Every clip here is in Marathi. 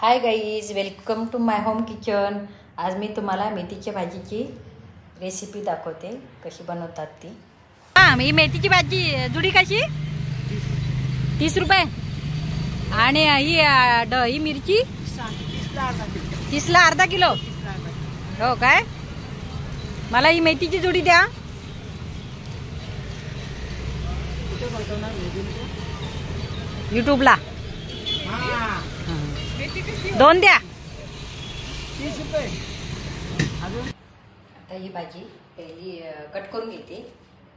High guys, welcome to my home kitchen. आज मी तुम्हाला मेथीच्या भाजीची रेसिपी दाखवते, कशी बनवतात ती। हां, ही मेथीची भाजी जुडी कशी 30 रुपये आणि ही मिरची 30ला अर्धा किलो। हो काय, मला ही मेथीची जुडी द्या। यूट्यूबला 2 द्या। 30 रुपये। आता ही भाजी पहिली कट करून घेते,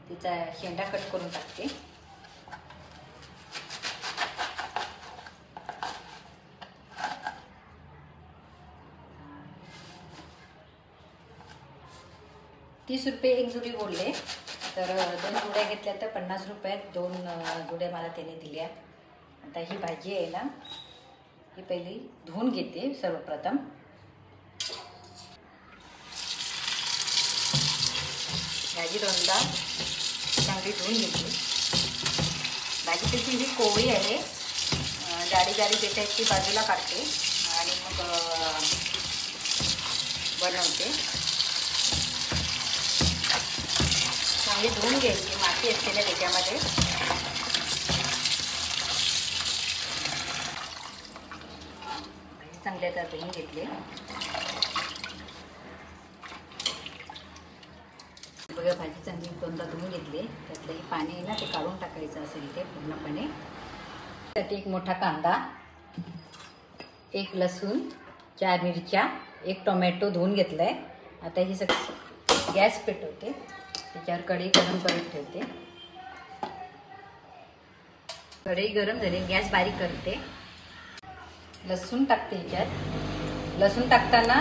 तिचा शेंडा कट करून टाकते। ₹30 एक जुडी बोलले, तर 2 जुड्या घेतल्या तर 50 रुपयात 2 जुड्या मला त्याने दिल्या। आता ही भाजी आहे ना, ही पहिली धुवून घेते सर्वप्रथम। भाजी 2दा चांगली धुवून घेते। भाजी त्याची ही कोवळी आहे, जाडी जाडी पेटायची बाजूला काढते आणि मग बनवते। चांगली धुवून घ्यायची, माती असते ना त्याच्यामध्ये। चांगल्या तर धुवून घेतले। बघा, भाजी चांगली 2दा धुवून घेतली। त्यातलं हे पाणी आहे ना, ते काढून टाकायचं असेल ते पूर्णपणे। त्यात एक मोठा कांदा, 1 लसूण, 4 मिरच्या, 1 टोमॅटो धुवून घेतलाय। आता हे सगळं गॅस पेटवते, त्याच्यावर कढई गरम करून ठेवते। कढई गरम झाली, गॅस बारीक करते। लसूण टाकते याच्यात। लसूण टाकताना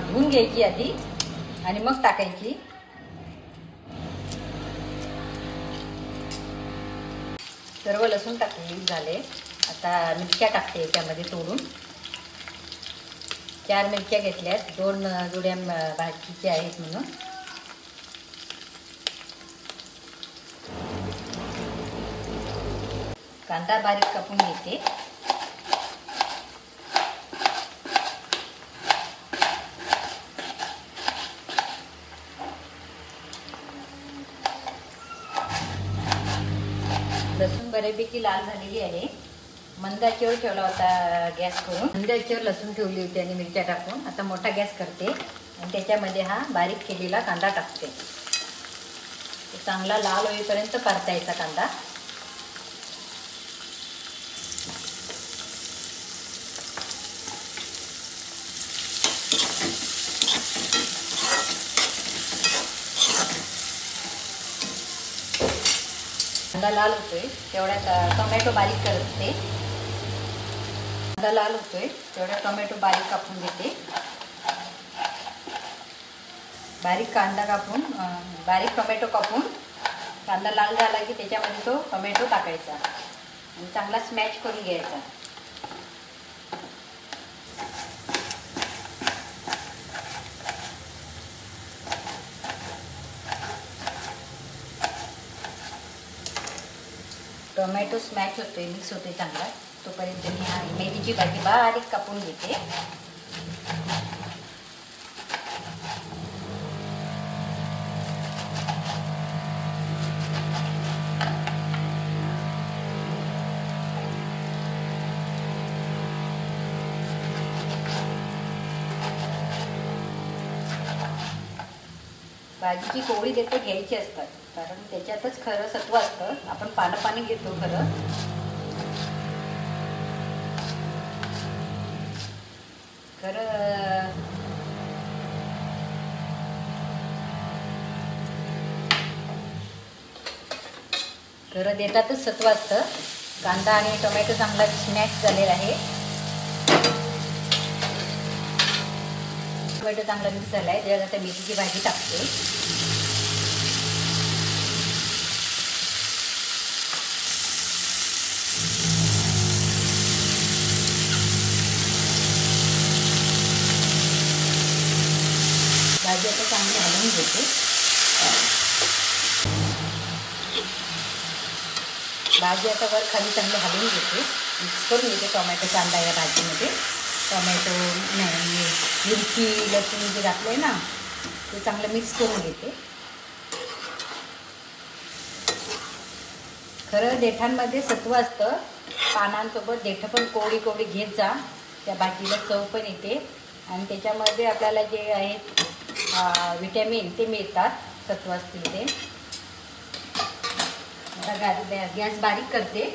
धुवून घ्यायची आधी आणि मग टाकायची। सर्व लसूण टाकलेली झाले। आता मिरच्या टाकते याच्यामध्ये तोडून। 4 मिरच्या घेतल्यात, 2 जुड्या भाजीच्या आहेत म्हणून। कांदा बारीक कापून घेते। लसूण बऱ्यापैकी लाल झालेली आहे। मंद आचेवर ठेवला होता गॅस करून, मंद आचेवर लसूण ठेवली होती आणि मिरच्या टाकून। आता मोठा गॅस करते आणि त्याच्यामध्ये हा बारीक केलेला कांदा टाकते। चांगला लाल होईपर्यंत परतायचा कांदा। कांदा लाल होतोय तेवढ्यात टोमॅटो बारीक करते। कांदा लाल होतोय तेवढ्यात टोमॅटो बारीक कापून घेते। बारीक कांदा कापून बारीक टोमॅटो कापून कांदा लाल झाला की त्याच्यामध्ये तो टोमॅटो टाकायचा आणि चांगला स्मॅश करून घ्यायचा। टोमॅटो स्मॅश होतोय, मिक्स होतोय चांगला, तोपर्यंत मी मेथीची भाजी बारीक कापून घेते। भाजीची कोवळी देखील घ्यायची असतात, कारण त्याच्यातच खरं सत्व असतं। आपण पाणी घेतो खरं। खरं देतातच सत्व असतं। कांदा आणि टोमॅटो चांगला स्मॅश झालेला आहे। टोमॅटो चांगला मिक्स झाला आहे, त्याच्यात आता मेथीची भाजी टाकते। भाजी आता चांगली हलवून घेते। भाजी आता वर खाली चांगली हलवून घेते। मिक्स करून घेते टोमॅटो कांदा या भाजीमध्ये. टोमॅटो नाही, मिरची लसूण जे घातलं आहे ना ते चांगलं मिक्स करून घेते. खरं देठांमध्ये सत्व असतं. पानांसोबत देठं पण कोवळी कोवळी घेत जा, त्या भाजीला चव पण येते आणि त्याच्यामध्ये आपल्याला जे आहेत विटॅमिन ते मिळतात, सत्व असतील ते. आता गॅस बारीक करते.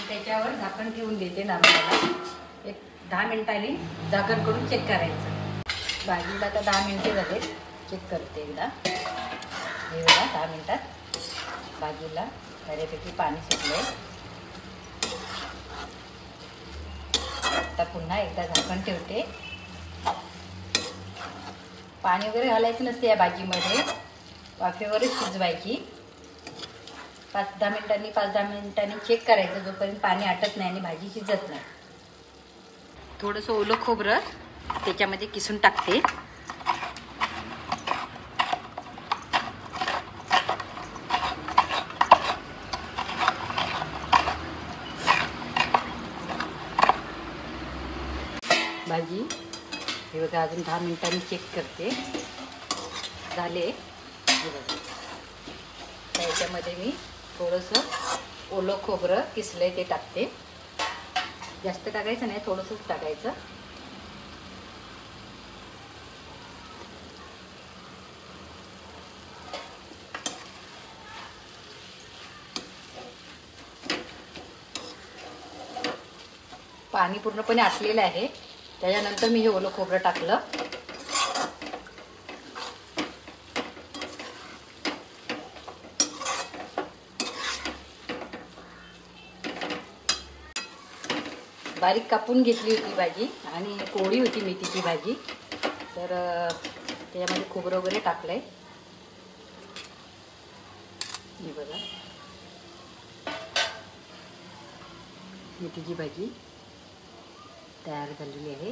त्याच्यावर झाकण ठेवून देते नारळाला. एक 10 मिनिटांनी झाकण करून चेक करायचं. भाजीला आता 10 मिनिटे झाले. चेक करते एकदा. हे बघा 10 मिनिटात भाजीला बऱ्यापैकी पाणी सुटलंय. आता पुन्हा एकदा झाकण ठेवते. पाणी वगैरे घालायचं नसते या भाजीमध्ये, वाफेवरच शिजवायची. 5-10 मिनिटांनी चेक करायचं जोपर्यंत पाणी आटत नाही आणि भाजी शिजत नाही. थोडंसं ओलं खोबरं त्याच्यामध्ये किसून टाकते. भाजी हे बघा अजून 10 मिनिटांनी चेक करते. झाले. हे बघा त्याच्यामध्ये मी थोडंसं ओलं खोबरं किसलंय ते टाकते. जास्त टाकायचं नाही, थोडंसंच टाकायचं. पाणी पूर्णपणे आटलेलं आहे. त्याच्यानंतर मी हे ओलं खोबरं टाकलं. बारीक कापून घेतली होती भाजी आणि कोवळी होती मेथीची भाजी, तर त्याच्यामध्ये खोबरं वगैरे टाकलंय. हे बघा मेथीची भाजी तयार झालेली आहे.